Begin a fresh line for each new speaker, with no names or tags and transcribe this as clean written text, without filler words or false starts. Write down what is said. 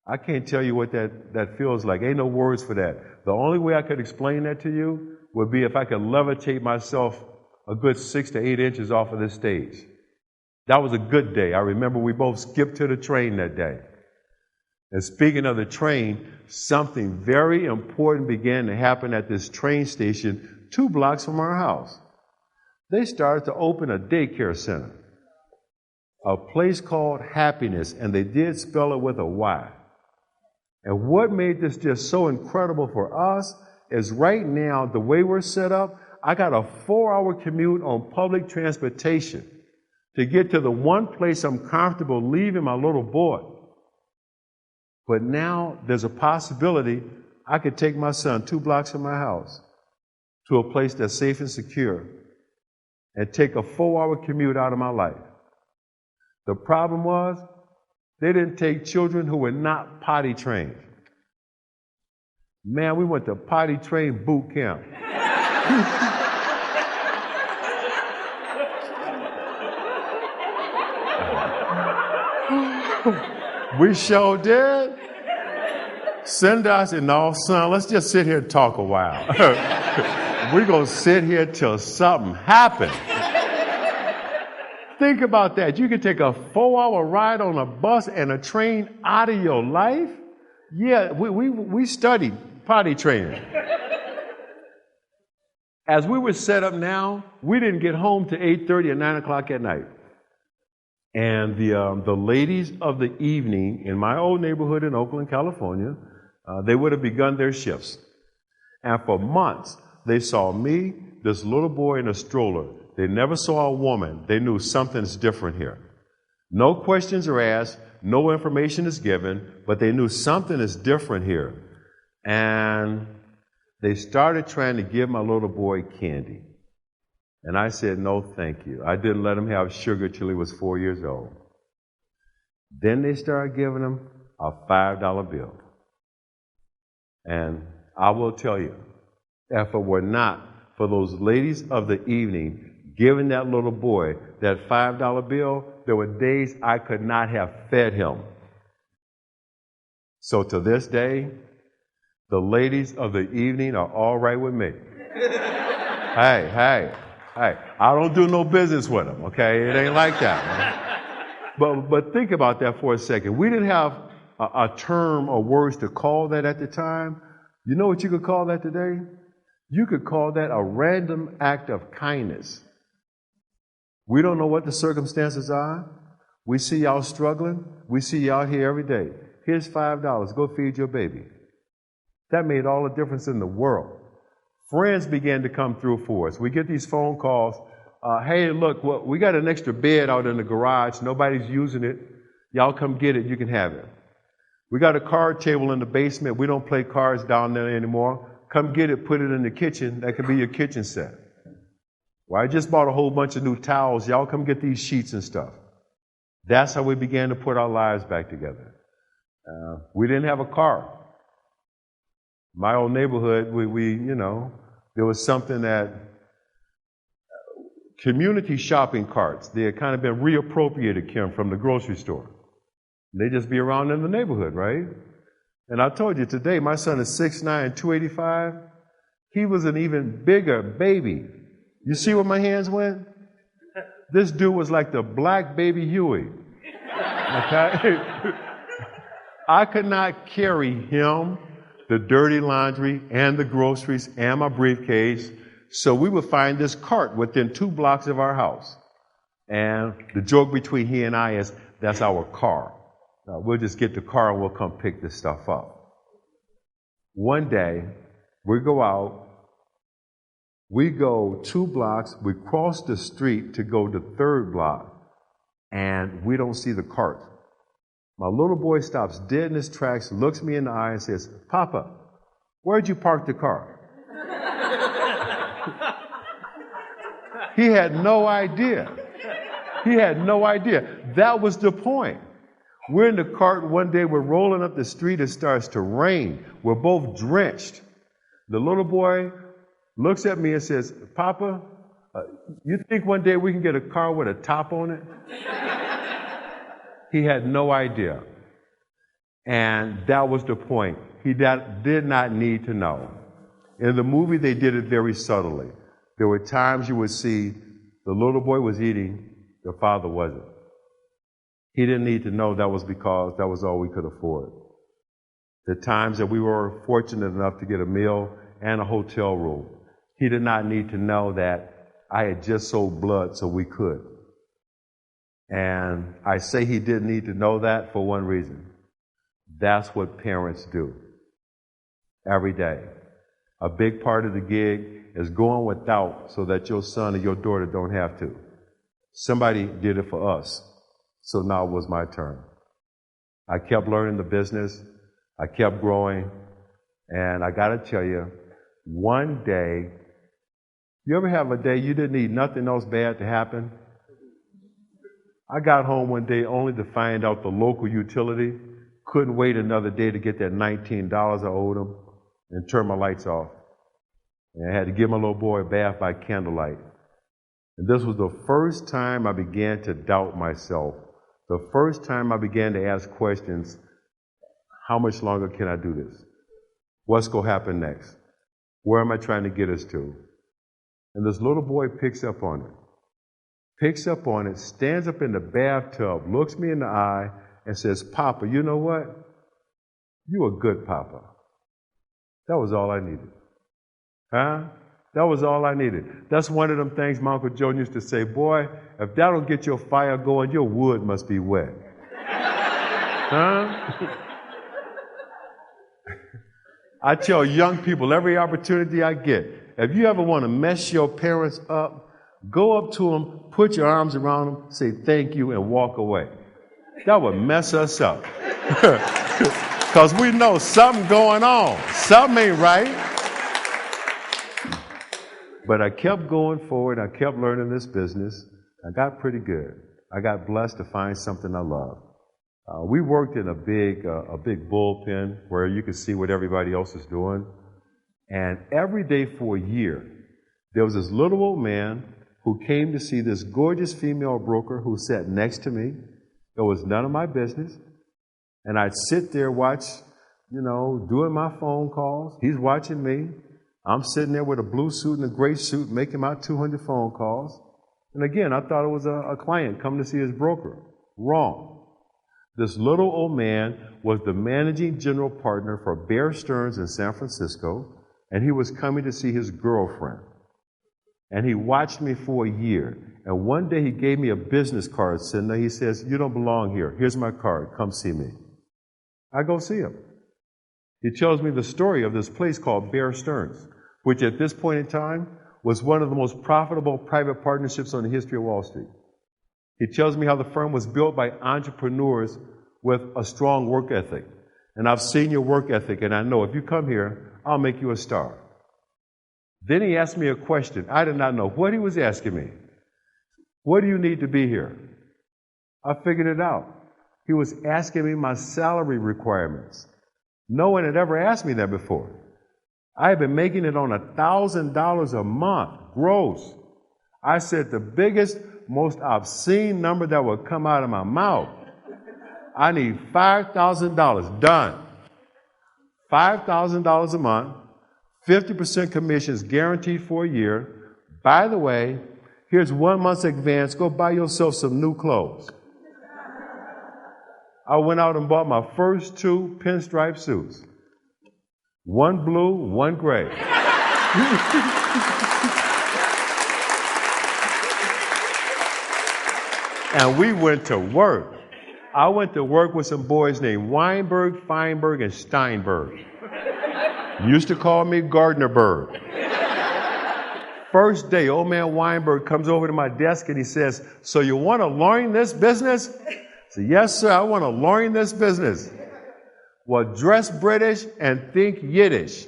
I can't tell you what that feels like. Ain't no words for that. The only way I could explain that to you would be if I could levitate myself a good 6 to 8 inches off of this stage. That was a good day. I remember we both skipped to the train that day. And speaking of the train, something very important began to happen at this train station 2 blocks from our house. They started to open a daycare center, a place called Happyness, and they did spell it with a Y. And what made this just so incredible for us is right now, the way we're set up, I got a 4-hour commute on public transportation to get to the one place I'm comfortable leaving my little boy. But now there's a possibility I could take my son 2 blocks from my house to a place that's safe and secure and take a 4-hour commute out of my life. The problem was they didn't take children who were not potty trained. Man, we went to potty train boot camp. We sure did. Send us, and no, son, let's just sit here and talk a while. We're going to sit here till something happens. Think about that. You could take a 4-hour ride on a bus and a train out of your life? Yeah, we studied potty training. As we were set up now, we didn't get home to 8:30 or 9 o'clock at night. And the ladies of the evening in my old neighborhood in Oakland, California, they would have begun their shifts. And for months, they saw me, this little boy in a stroller. They never saw a woman. They knew something's different here. No questions are asked, no information is given, but they knew something is different here. And they started trying to give my little boy candy. And I said, no, thank you. I didn't let him have sugar till he was 4 years old. Then they started giving him a $5 bill. And I will tell you, if it were not for those ladies of the evening giving that little boy that $5 bill, there were days I could not have fed him. So to this day, the ladies of the evening are all right with me. Hey, I don't do no business with them, okay? It ain't like that. But think about that for a second. We didn't have a term or words to call that at the time. You know what you could call that today? You could call that a random act of kindness. We don't know what the circumstances are. We see y'all struggling. We see y'all here every day. Here's $5. Go feed your baby. That made all the difference in the world. Friends began to come through for us. We get these phone calls. Hey, look, we got an extra bed out in the garage. Nobody's using it. Y'all come get it. You can have it. We got a card table in the basement. We don't play cards down there anymore. Come get it. Put it in the kitchen. That could be your kitchen set. Well, I just bought a whole bunch of new towels. Y'all come get these sheets and stuff. That's how we began to put our lives back together. We didn't have a car. My old neighborhood, there was something that community shopping carts, they had kind of been reappropriated, Kim, from the grocery store. They just be around in the neighborhood, right? And I told you today, my son is 6'9", 285. He was an even bigger baby. You see where my hands went? This dude was like the black baby Huey. Okay? I could not carry him, the dirty laundry, and the groceries, and my briefcase. So we would find this cart within 2 blocks of our house. And the joke between he and I is, that's our car. We'll just get the car and we'll come pick this stuff up. One day, we go out. We go 2 blocks, we cross the street to go to the 3rd block, and we don't see the cart. My little boy stops dead in his tracks, looks me in the eye and says, Papa, where'd you park the car? He had no idea. He had no idea. That was the point. We're in the cart one day, we're rolling up the street, it starts to rain. We're both drenched. The little boy looks at me and says, Papa, you think one day we can get a car with a top on it? He had no idea. And that was the point. He did not need to know. In the movie, they did it very subtly. There were times you would see the little boy was eating, the father wasn't. He didn't need to know that was because that was all we could afford. The times that we were fortunate enough to get a meal and a hotel room, he did not need to know that I had just sold blood so we could. And I say he didn't need to know that for one reason. That's what parents do every day. A big part of the gig is going without so that your son or your daughter don't have to. Somebody did it for us, so now it was my turn. I kept learning the business. I kept growing. And I got to tell you, one day, you ever have a day you didn't need nothing else bad to happen? I got home one day only to find out the local utility couldn't wait another day to get that $19 I owed them and turn my lights off. And I had to give my little boy a bath by candlelight. And this was the first time I began to doubt myself. The first time I began to ask questions, how much longer can I do this? What's going to happen next? Where am I trying to get us to? And this little boy picks up on it, stands up in the bathtub, looks me in the eye, and says, Papa, you know what? You a good papa. That was all I needed. Huh? That was all I needed. That's one of them things my Uncle Joe used to say, boy, if that don't get your fire going, your wood must be wet. Huh? I tell young people every opportunity I get, if you ever want to mess your parents up, go up to them, put your arms around them, say thank you, and walk away. That would mess us up. Because we know something going on. Something ain't right. But I kept going forward. I kept learning this business. I got pretty good. I got blessed to find something I love. We worked in a big bullpen where you could see what everybody else is doing. And every day for a year, there was this little old man who came to see this gorgeous female broker who sat next to me. It was none of my business. And I'd sit there, watch, doing my phone calls. He's watching me. I'm sitting there with a blue suit and a gray suit making my 200 phone calls. And again, I thought it was a client coming to see his broker. Wrong. This little old man was the managing general partner for Bear Stearns in San Francisco, and he was coming to see his girlfriend. And he watched me for a year. And one day he gave me a business card sitting there. He says, you don't belong here. Here's my card. Come see me. I go see him. He tells me the story of this place called Bear Stearns, which at this point in time was one of the most profitable private partnerships on the history of Wall Street. He tells me how the firm was built by entrepreneurs with a strong work ethic. And I've seen your work ethic, and I know if you come here, I'll make you a star. Then he asked me a question. I did not know what he was asking me. What do you need to be here? I figured it out. He was asking me my salary requirements. No one had ever asked me that before. I had been making it on $1,000 a month, gross. I said the biggest, most obscene number that would come out of my mouth. I need $5,000, done. $5,000 a month, 50% commissions guaranteed for a year. By the way, here's 1 month's advance. Go buy yourself some new clothes. I went out and bought my first 2 pinstripe suits. One blue, one gray. And we went to work. I went to work with some boys named Weinberg, Feinberg, and Steinberg. Used to call me Gardner. First day, old man Weinberg comes over to my desk and he says, so you want to learn this business? I said, yes, sir, I want to learn this business. Well, dress British and think Yiddish.